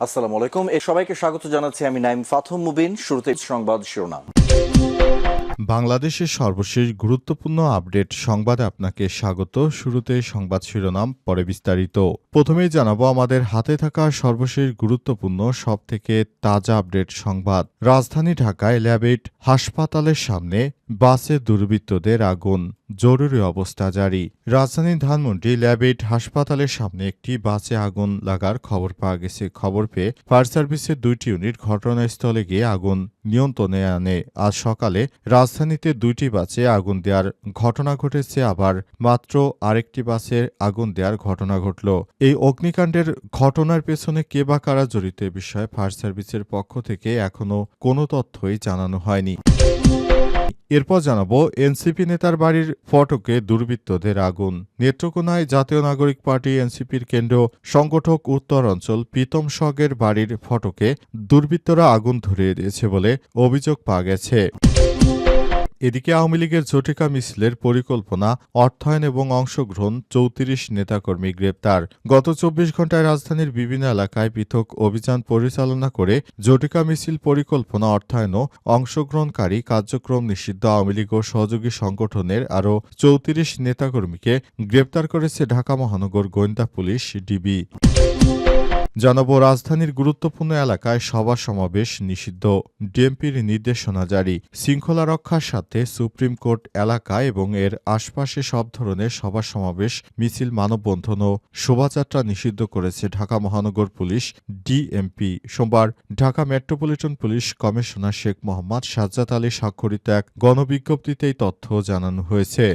আসসালামু আলাইকুম। সবাইকে স্বাগত জানাচ্ছি আমি নাইম ফাথম মুবিন। শুরুতে সংবাদ শিরোনাম। বাংলাদেশের সর্বশেষ গুরুত্বপূর্ণ আপডেট সংবাদে আপনাকে স্বাগত। শুরুতে সংবাদ শিরোনাম, পরে বিস্তারিত। প্রথমেই জানাবো আমাদের হাতে থাকা সর্বশেষ গুরুত্বপূর্ণ সবথেকে তাজা আপডেট সংবাদ। রাজধানী ঢাকায় ল্যাবেট হাসপাতালের সামনে বাসে দুর্বৃত্তদের আগুন, জরুরি অবস্থা জারি। রাজধানীর ধানমন্ডি ল্যাবেট হাসপাতালের সামনে একটি বাসে আগুন লাগার খবর পাওয়া গেছে। খবর পেয়ে ফায়ার সার্ভিসের 2টি ইউনিট ঘটনাস্থলে গিয়ে আগুন নিয়ন্ত্রণে আনে। আজ সকালে রাজধানীতে 2টি বাসে আগুন দেওয়ার ঘটনা ঘটেছে, আবার মাত্র আরেকটি বাসে আগুন দেওয়ার ঘটনা ঘটল। এই অগ্নিকাণ্ডের ঘটনার পেছনে কে বা কারা জড়িত এ বিষয়ে ফায়ার সার্ভিসের পক্ষ থেকে এখনো কোনো তথ্যই জানানো হয়নি। এরপর জানাবো এনসিপি নেতার বাড়ির ফটকে দুর্বৃত্তদের আগুন। নেত্রকোনায় জাতীয় নাগরিক পার্টি এনসিপির কেন্দ্রীয় সংগঠক উত্তর অঞ্চল প্রীতম শগের বাড়ির ফটকে দুর্বৃত্তরা আগুন ধরিয়ে দিয়েছে বলে অভিযোগ পাওয়া গেছে। এদিকে আওয়ামী লীগের ঝটিকা মিছিলের পরিকল্পনা, অর্থায়ন এবং অংশগ্রহণ 34 নেতাকর্মী গ্রেপ্তার। গত 24 ঘণ্টায় রাজধানীর বিভিন্ন এলাকায় পৃথক অভিযান পরিচালনা করে ঝটিকা মিছিল পরিকল্পনা, অর্থায়ন ও অংশগ্রহণকারী কার্যক্রম নিষিদ্ধ আওয়ামী লীগ ও সহযোগী সংগঠনের আরও 34 নেতাকর্মীকে গ্রেপ্তার করেছে ঢাকা মহানগর গোয়েন্দা পুলিশ ডিবি। জানাবো রাজধানীর গুরুত্বপূর্ণ এলাকায় সভা সমাবেশ নিষিদ্ধ, ডিএমপির নির্দেশনা জারি। শৃঙ্খলা রক্ষার সাথে সুপ্রিম কোর্ট এলাকা এবং এর আশপাশে সব ধরনের সভা সমাবেশ, মিছিল, মানববন্ধন ও শোভাযাত্রা নিষিদ্ধ করেছে ঢাকা মহানগর পুলিশ ডিএমপি। সোমবার Dhaka metropolitan police commissioner Sheikh Mohammad Sajjad Ali স্বাক্ষরিত এক গণবিজ্ঞপ্তিতে এই তথ্য জানানো হয়েছে।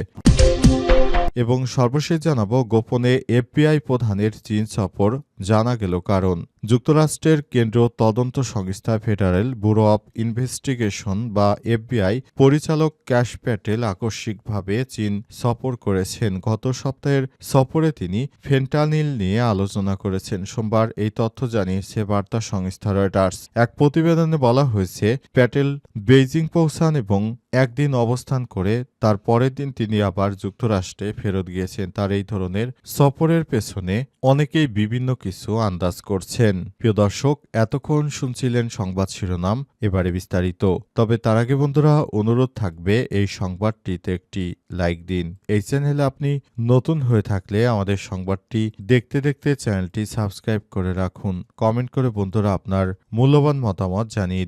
এবং সর্বশেষ জানাবো গোপনে এফবিআই প্রধানের চীন সফর, জানা গেল কারণ। যুক্তরাষ্ট্রের কেন্দ্রীয় তদন্ত সংস্থা ফেডারেল ব্যুরো অব ইনভেস্টিগেশন বা এফবিআই পরিচালক ক্যাশ প্যাটেল আকস্মিকভাবে চীন সফর করেছেন। গত সপ্তাহের সফরে তিনি ফেন্টানিল নিয়ে আলোচনা করেছেন। সোমবার এই তথ্য জানিয়েছে বার্তা সংস্থা রয়টার্স। এক প্রতিবেদনে বলা হয়েছে, প্যাটেল বেইজিং পৌঁছান এবং একদিন অবস্থান করে তার পরের দিন তিনি আবার যুক্তরাষ্ট্রে ফেরত গিয়েছেন। তার এই ধরনের সফরের পেছনে অনেকেই বিভিন্ন কিছু আন্দাজ করছেন। প্রিয় দর্শক, এতক্ষণ শুনছিলেন সংবাদ শিরোনাম, এবারে বিস্তারিত। তবে তার আগে বন্ধুরা অনুরোধ থাকবে এই সংবাদটিতে একটি লাইক দিন। এই চ্যানেলে আপনি নতুন হয়ে থাকলে আমাদের সংবাদটি দেখতে দেখতে চ্যানেলটি সাবস্ক্রাইব করে রাখুন। কমেন্ট করে বন্ধুরা আপনার মূল্যবান মতামত জানিয়ে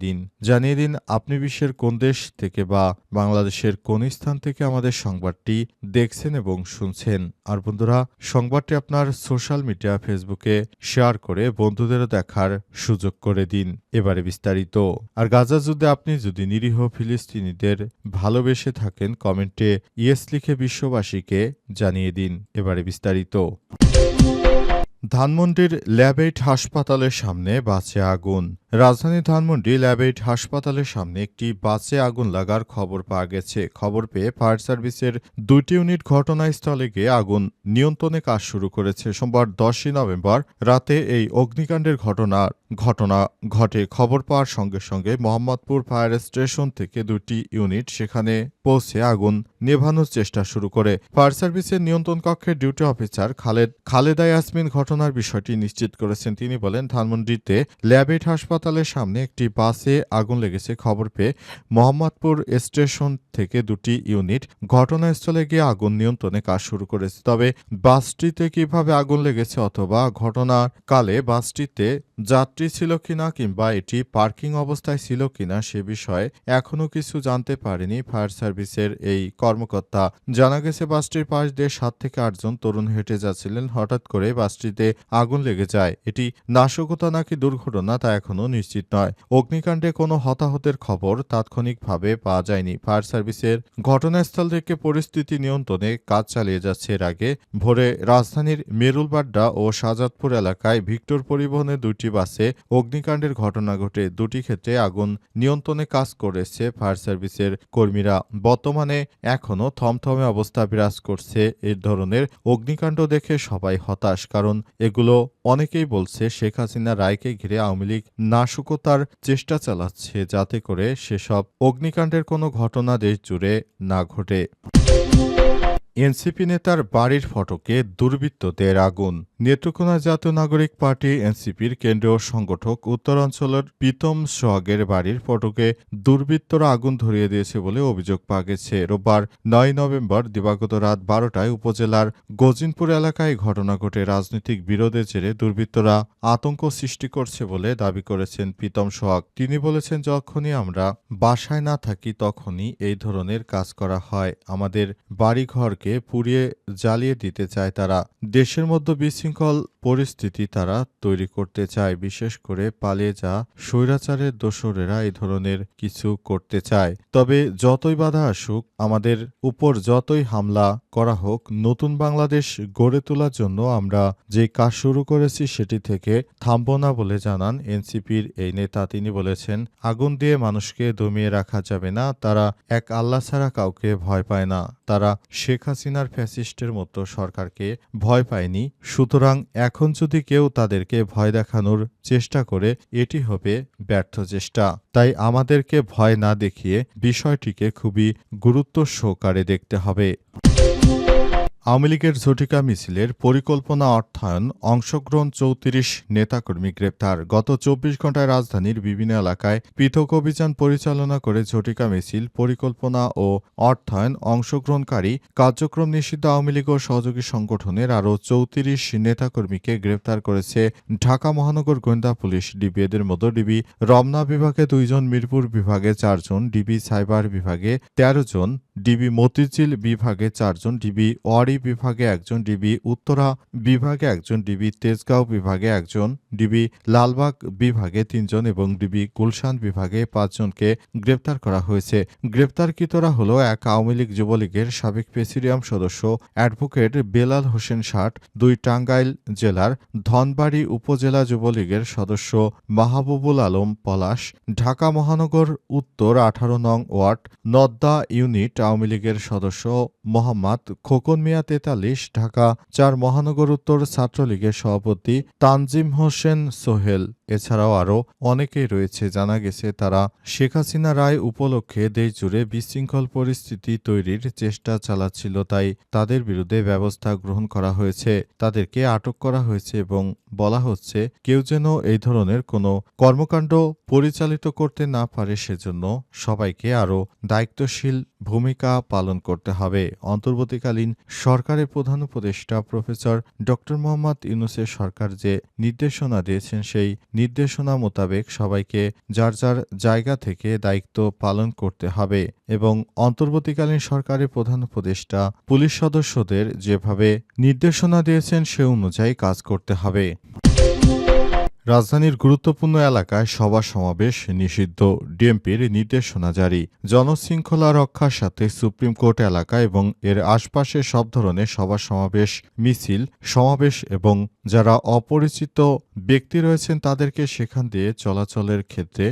দিন আপনি বিশ্বের কোন দেশ থেকে বা বাংলাদেশের কোন স্থান থেকে আমাদের সংবাদটি দেখছেন এবং শুনছেন। আর বন্ধুরা সংবাদটি আপনার সোশ্যাল মিডিয়া ফেসবুকে শেয়ার করে বন্ধুদেরও দেখার সুযোগ করে দিন। এবারে বিস্তারিত। আর গাজা যুদ্ধে আপনি যদি নিরীহ ফিলিস্তিনিদের ভালোবেসে থাকেন, কমেন্টে ইয়েস লিখে বিশ্ববাসীকে জানিয়ে দিন। এবারে বিস্তারিত। ধানমন্ডির ল্যাবেট হাসপাতালের সামনে বাসে আগুন। রাজধানী ধানমন্ডি ল্যাবেট হাসপাতালের সামনে একটি বাসে আগুন লাগার খবর পাওয়া গেছে। খবর পেয়ে ফায়ার সার্ভিসের 2টি ইউনিট ঘটনাস্থলে গিয়ে আগুন নিয়ন্ত্রণে কাজ শুরু করেছে। সোমবার 10 নভেম্বর রাতে এই অগ্নিকাণ্ডের ঘটনা ঘটে। খবর পাওয়ার সঙ্গে সঙ্গে মোহাম্মদপুর ফায়ার স্টেশন থেকে 2টি ইউনিট সেখানে পৌঁছে আগুন নেভানোর চেষ্টা শুরু করে। ফায়ার সার্ভিসের নিয়ন্ত্রণ কক্ষের ডিউটি অফিসার খালেদা ইয়াসমিন ঘটনার বিষয়টি নিশ্চিত করেছেন। তিনি বলেন, ধানমন্ডিতে ল্যাবেট হাসপাতালের সামনে একটি বাসে আগুন লেগেছে। খবর পেয়ে মোহাম্মদপুর স্টেশন থেকে 2টি ইউনিট ঘটনাস্থলে গিয়ে আগুন নিয়ন্ত্রণে কাজ শুরু করেছে। তবে বাসটিতে কিভাবে আগুন লেগেছে অথবা ঘটনাকালে বাসটিতে যাত্রী ছিল কিনা কিংবা এটি পার্কিং অবস্থায় ছিল কিনা সে বিষয়ে এখনো কিছু জানতে পারেনি ফায়ার সার্ভিসের এই কর্মকর্তা। জানা গেছে বাসটির পাশ দিয়ে 7 থেকে 8 জন তরুণ হেঁটে যাচ্ছিলেন। হঠাৎ করে বাসটিতে আগুন লেগে যায়। এটি নাশকতা নাকি দুর্ঘটনা তা এখনো নিশ্চিত নয়। অগ্নিকাণ্ডে কোনো হতাহতের খবর তাৎক্ষণিকভাবে পাওয়া যায়নি। ফায়ার সার্ভিসের ঘটনাস্থল থেকে পরিস্থিতি নিয়ন্ত্রণে কাজ চালিয়ে যাচ্ছে। এর আগে ভোরে রাজধানীর মেরুলবাড্ডা ও শাহজাদপুর এলাকায় ভিক্টর পরিবহনের 2টি বাসে অগ্নিকাণ্ডের ঘটনা ঘটে। 2টি ক্ষেত্রে আগুন নিয়ন্ত্রণে কাজ করেছে ফায়ার সার্ভিসের কর্মীরা। বর্তমানে এখনও থমথমে অবস্থা বিরাজ করছে। এই ধরনের অগ্নিকাণ্ড দেখে সবাই হতাশ, কারণ এগুলো অনেকেই বলছে শেখ হাসিনা রায়কে ঘিরে আওয়ামী লীগ নাশকতার চেষ্টা চালাচ্ছে, যাতে করে সেসব অগ্নিকাণ্ডের কোনো ঘটনা দেশ জুড়ে না ঘটে। এনসিপি নেতার বাড়ির ফটকে দুর্বৃত্তদের আগুন। নেত্রকোনা জাতীয় নাগরিক পার্টি এনসিপির কেন্দ্রীয় সংগঠক উত্তরাঞ্চলের প্রীতম সোহাগের বাড়ির ফটকে দুর্বৃত্তরা আগুন ধরিয়ে দিয়েছে বলে অভিযোগ পাওয়া গেছে। রোববার ৯ নভেম্বর দিবাগত রাত ১২টায় উপজেলার গজিনপুর এলাকায় ঘটনা ঘটে। রাজনৈতিক বিরোধের জেরে দুর্বৃত্তরা আতঙ্ক সৃষ্টি করছে বলে দাবি করেছেন প্রীতম সোহাগ। তিনি বলেছেন, যখনই আমরা বাসায় না থাকি তখনই এই ধরনের কাজ করা হয়। আমাদের বাড়িঘরকে পুড়িয়ে জ্বালিয়ে দিতে চায় তারা। দেশের মধ্যে বিশৃঙ্খল পরিস্থিতি তারা তৈরি করতে চায়। বিশেষ করে পালিয়ে যা স্বৈরাচারের দোসরেরা এই ধরনের কিছু করতে চায়। তবে যতই বাধা আসুক, আমাদের উপর যতই হামলা করা হোক, নতুন বাংলাদেশ গড়ে তোলার জন্য আমরা যে কাজ শুরু করেছি সেটি থেকে থামব না বলে জানান এনসিপির এই নেতা। তিনি বলেছেন, আগুন দিয়ে মানুষকে দমিয়ে রাখা যাবে না। তারা এক আল্লাহ ছাড়া কাউকে ভয় পায় না। তারা শেখ হাসিনার ফ্যাসিস্টের মতো সরকারকে ভয় পায়নি। সুতরাং এখন যদি কেউ তাদেরকে ভয় দেখানোর চেষ্টা করে, এটি হবে ব্যর্থ চেষ্টা। তাই আমাদেরকে ভয় না দেখিয়ে বিষয়টিকে খুবই গুরুত্ব সহকারে দেখতে হবে। আওয়ামী লীগের ঝটিকা মিছিলের পরিকল্পনা অর্থায়ন অংশগ্রহণ ৩৪ নেতাকর্মী গ্রেপ্তার। গত ২৪ ঘণ্টায় রাজধানীর বিভিন্ন এলাকায় পৃথক অভিযান পরিচালনা করে ঝটিকা মিছিল পরিকল্পনা ও অর্থায়ন অংশগ্রহণকারী কার্যক্রম নিষিদ্ধ আওয়ামী লীগ ও সহযোগী সংগঠনের আরও ৩৪ নেতাকর্মীকে গ্রেপ্তার করেছে ঢাকা মহানগর গোয়েন্দা পুলিশ। ডিবি এদের মধ্যে ডিবি রমনা বিভাগে ২ জন, মিরপুর বিভাগে ৪ জন, ডিবি সাইবার বিভাগে ১৩ জন, ডিবি মতিঝিল বিভাগে ৪ জন, ডিবি ওয়ারি বিভাগে ১ জন, ডিবি উত্তরা বিভাগে ১ জন, ডিবি তেজগাঁও বিভাগে ১ জন, ডিবি লালবাগ বিভাগে ৩ জন এবং ডিবি গুলশান বিভাগে ৫ জনকে গ্রেপ্তার করা হয়েছে। গ্রেপ্তারকৃতরা হল এক আওয়ামী লীগ যুবলীগের সাবেক প্রেসিডিয়াম সদস্য অ্যাডভোকেট বেলাল হোসেন ষাট, ২ টাঙ্গাইল জেলার ধনবাড়ী উপজেলা যুবলীগের সদস্য মাহবুবুল আলম পলাশ, ঢাকা মহানগর উত্তর ১৮ নং ওয়ার্ড নদ্দা ইউনিট আওয়ামী লীগের সদস্য মোহাম্মদ খোকন মিয়া ৪৩, ঢাকা ৪ মহানগর উত্তর ছাত্রলীগের সভাপতি তানজিম হোসেন সোহেল। এছাড়াও আরও অনেকেই রয়েছে। জানা গেছে তারা শেখ হাসিনা রায় উপলক্ষে দেশজুড়ে বিশৃঙ্খল পরিস্থিতি তৈরির চেষ্টা চালাচ্ছিল, তাই তাদের বিরুদ্ধে ব্যবস্থা গ্রহণ করা হয়েছে। তাদেরকে আটক করা হয়েছে এবং বলা হচ্ছে কেউ যেন এই ধরনের কোনো কর্মকাণ্ড পরিচালিত করতে না পারে, সেজন্য সবাইকে আরও দায়িত্বশীল ভূমিকা পালন করতে হবে। অন্তর্বর্তীকালীন সরকারের প্রধান উপদেষ্টা প্রফেসর ড. মোহাম্মদ ইউনূসের সরকার যে নির্দেশনা দিয়েছেন, সেই নির্দেশনা মোতাবেক সবাইকে যার যার জায়গা থেকে দায়িত্ব পালন করতে হবে এবং অন্তর্বর্তীকালীন সরকারের প্রধান উপদেষ্টা পুলিশ সদস্যদের যেভাবে নির্দেশনা দিয়েছেন সে অনুযায়ী কাজ করতে হবে। রাজধানীর গুরুত্বপূর্ণ এলাকায় সভা সমাবেশ নিষিদ্ধ, ডিএমপির নির্দেশনা জারি। জনশৃঙ্খলা রক্ষার সাথে সুপ্রিম কোর্ট এলাকা এবং এর আশপাশে সব ধরনের সভা সমাবেশ, মিছিল সমাবেশ এবং যারা অপরিচিত ব্যক্তি রয়েছেন তাদেরকে সেখান দিয়ে চলাচলের ক্ষেত্রে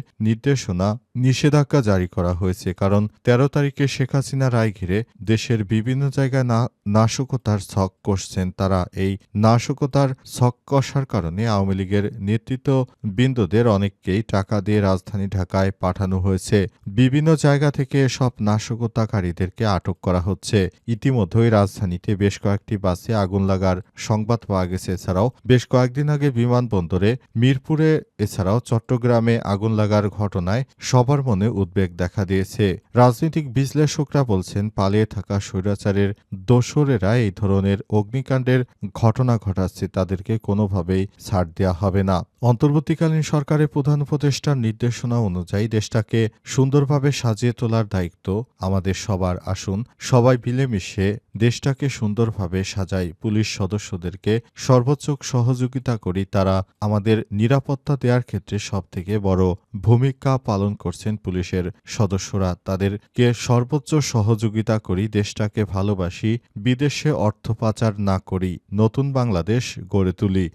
নিষেধাজ্ঞা জারি করা হয়েছে। কারণ ১৩ তারিখে শেখ হাসিনা রায় ঘিরে দেশের বিভিন্ন জায়গায় নাশকতার ছক কষছেন তারা। এই নাশকতার ছক কষার কারণে আওয়ামী লীগের নেতৃত্ববৃন্দদের অনেককেই টাকা দিয়ে রাজধানী ঢাকায় পাঠানো হয়েছে। বিভিন্ন জায়গা থেকে সব নাশকতাকারীদেরকে আটক করা হচ্ছে। ইতিমধ্যেই রাজধানীতে বেশ কয়েকটি বাসে আগুন লাগার সংবাদ পাওয়া গেছে। এছাড়াও বেশ কয়েকদিন আগে বিমানবন্দরে, মিরপুরে, এছাড়াও চট্টগ্রামে আগুন লাগার ঘটনায় সবার মনে উদ্বেগ দেখা দিয়েছে। রাজনৈতিক বিশ্লেষকরা বলছেন, পালিয়ে থাকা স্বৈরাচারের দোসরেরা এই ধরনের অগ্নিকাণ্ডের ঘটনা ঘটাচ্ছে, তাদেরকে কোনোভাবেই ছাড় দেওয়া হবে না। অন্তর্বর্তীকালীন সরকারের প্রধান উপদেষ্টার নির্দেশনা অনুযায়ী দেশটাকে সুন্দরভাবে সাজিয়ে তোলার দায়িত্ব আমাদের সবার। আসুন সবাই মিলেমিশে দেশটাকে সুন্দরভাবে সাজাই, পুলিশ সদস্যদেরকে সর্বোচ্চ সহযোগিতা করি। তারা আমাদের নিরাপত্তা দেওয়ার ক্ষেত্রে সবথেকে বড় ভূমিকা পালন করছেন পুলিশের সদস্যরা। তাদেরকে সর্বোচ্চ সহযোগিতা করি, দেশটাকে ভালোবাসি, বিদেশে অর্থ পাচার না করি, নতুন বাংলাদেশ গড়ে তুলি।